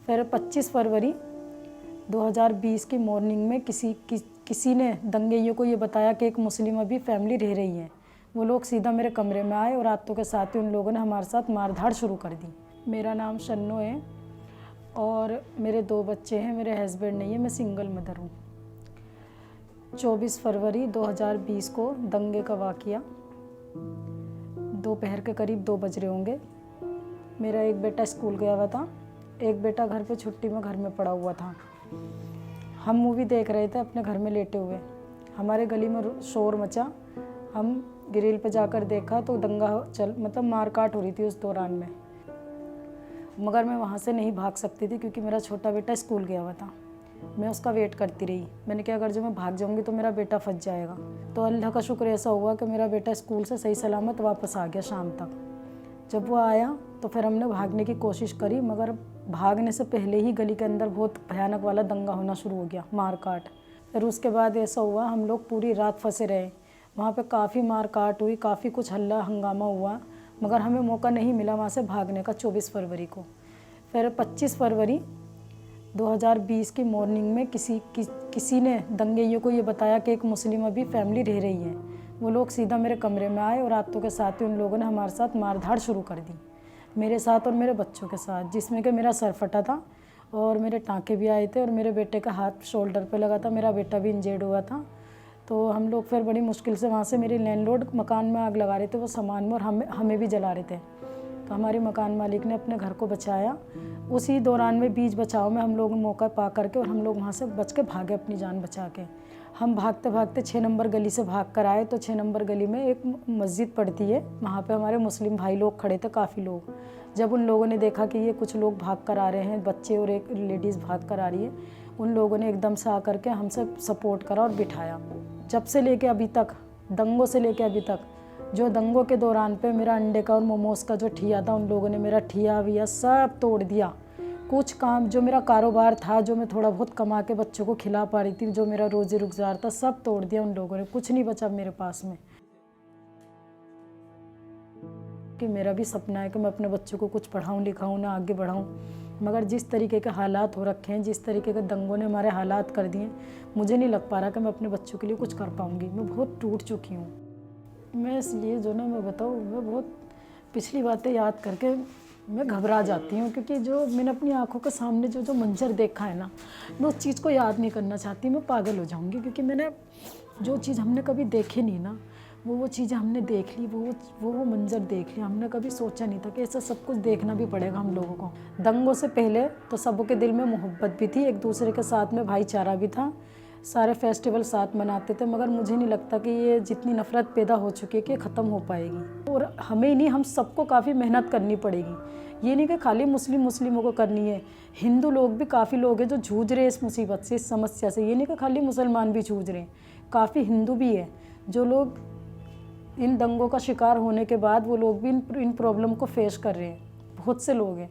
फिर 25 फरवरी 2020 की मॉर्निंग में किसी ने दंगइयों को ये बताया कि एक मुस्लिम अभी फैमिली रह रही है। वो लोग सीधा मेरे कमरे में आए और रातों के साथ ही उन लोगों ने हमारे साथ मारधाड़ शुरू कर दी। मेरा नाम शन्नो है और मेरे 2 बच्चे हैं, मेरे हस्बैंड नहीं है, मैं सिंगल मदर हूँ। 24 फरवरी 2020 को दंगे का वाक़या, दोपहर के करीब 2 बज रहे होंगे। मेरा एक बेटा स्कूल गया हुआ था, एक बेटा घर पे छुट्टी में घर में पड़ा हुआ था। हम मूवी देख रहे थे अपने घर में लेटे हुए। हमारे गली में शोर मचा। हम ग्रिल पे जाकर देखा तो दंगा मारकाट हो रही थी उस दौरान में, मगर मैं वहाँ से नहीं भाग सकती थी क्योंकि मेरा छोटा बेटा स्कूल गया हुआ था। मैं उसका वेट करती रही। मैंने कहा अगर जो मैं भाग जाऊँगी तो मेरा बेटा फंस जाएगा। तो अल्लाह का शुक्र ऐसा हुआ कि मेरा बेटा स्कूल से सही सलामत वापस आ गया शाम तक। जब वो आया तो फिर हमने भागने की कोशिश करी, मगर भागने से पहले ही गली के अंदर बहुत भयानक वाला दंगा होना शुरू हो गया, मारकाट। फिर उसके बाद ऐसा हुआ हम लोग पूरी रात फंसे रहे। वहाँ पे काफ़ी मारकाट हुई, काफ़ी कुछ हल्ला हंगामा हुआ, मगर हमें मौका नहीं मिला वहाँ से भागने का 24 फरवरी को। फिर 25 फरवरी 2020 की मॉर्निंग में किसी ने दंगइयों को ये बताया कि एक मुस्लिम अभी फैमिली रह रही है। वो लोग सीधा मेरे कमरे में आए और रातों के साथ ही उन लोगों ने हमारे साथ मारधाड़ शुरू कर दी, मेरे साथ और मेरे बच्चों के साथ, जिसमें कि मेरा सर फटा था और मेरे टाँके भी आए थे और मेरे बेटे का हाथ शोल्डर पे लगा था। मेरा बेटा भी इंजर्ड हुआ था। तो हम लोग फिर बड़ी मुश्किल से वहाँ से, मेरे लैंडलॉर्ड मकान में आग लगा रहे थे वो सामान में, और हमें भी जला रहे थे। तो हमारे मकान मालिक ने अपने घर को बचाया। उसी दौरान में बीच बचाव में हम लोग मौका पा करके और हम लोग वहाँ से बच के भागे अपनी जान बचा के। हम भागते भागते 6 नंबर गली से भाग कर आए। तो 6 नंबर गली में एक मस्जिद पड़ती है, वहाँ पे हमारे मुस्लिम भाई लोग खड़े थे, काफ़ी लोग। जब उन लोगों ने देखा कि ये कुछ लोग भाग कर आ रहे हैं, बच्चे और एक लेडीज़ भाग कर आ रही है, उन लोगों ने एकदम से आकर के हमसे सपोर्ट करा और बिठाया। जब से लेके अभी तक, दंगों से लेके अभी तक, जो दंगों के दौरान पे मेरा अंडे का और मोमोज का जो ठिया था, उन लोगों ने मेरा ठिया विया सब तोड़ दिया। कुछ काम जो मेरा कारोबार था, जो मैं थोड़ा बहुत कमा के बच्चों को खिला पा रही थी, जो मेरा रोजी रोजगार था, सब तोड़ दिया उन लोगों ने। कुछ नहीं बचा मेरे पास में। कि मेरा भी सपना है कि मैं अपने बच्चों को कुछ पढ़ाऊँ लिखाऊँ ना, आगे बढ़ाऊँ, मगर जिस तरीके के हालात हो रखे हैं, जिस तरीके के दंगों ने हमारे हालात कर दिए, मुझे नहीं लग पा रहा कि मैं अपने बच्चों के लिए कुछ कर पाऊँगी। मैं बहुत टूट चुकी हूँ। मैं इसलिए जो ना, मैं बताऊँ, मैं बहुत पिछली बातें याद करके मैं घबरा जाती हूँ, क्योंकि जो मैंने अपनी आंखों के सामने जो मंजर देखा है ना, मैं उस चीज़ को याद नहीं करना चाहती। मैं पागल हो जाऊँगी, क्योंकि मैंने जो चीज़ हमने कभी देखी नहीं ना, वो चीज़ें हमने देख ली, वो मंजर देख लिया। हमने कभी सोचा नहीं था कि ऐसा सब कुछ देखना भी पड़ेगा हम लोगों को। दंगों से पहले तो सबके दिल में मोहब्बत भी थी, एक दूसरे के साथ में भाईचारा भी था, सारे फेस्टिवल साथ मनाते थे। मगर मुझे नहीं लगता कि ये जितनी नफ़रत पैदा हो चुकी है कि ख़त्म हो पाएगी। और हमें ही नहीं, हम सबको काफ़ी मेहनत करनी पड़ेगी। ये नहीं कि खाली मुस्लिमों को करनी है, हिंदू लोग भी काफ़ी लोग हैं जो जूझ रहे हैं इस मुसीबत से, इस समस्या से। ये नहीं कि खाली मुसलमान भी जूझ रहे हैं, काफ़ी हिंदू भी है जो लोग इन दंगों का शिकार होने के बाद वो लोग भी इन प्रॉब्लम को फेस कर रहे हैं। बहुत से लोग हैं।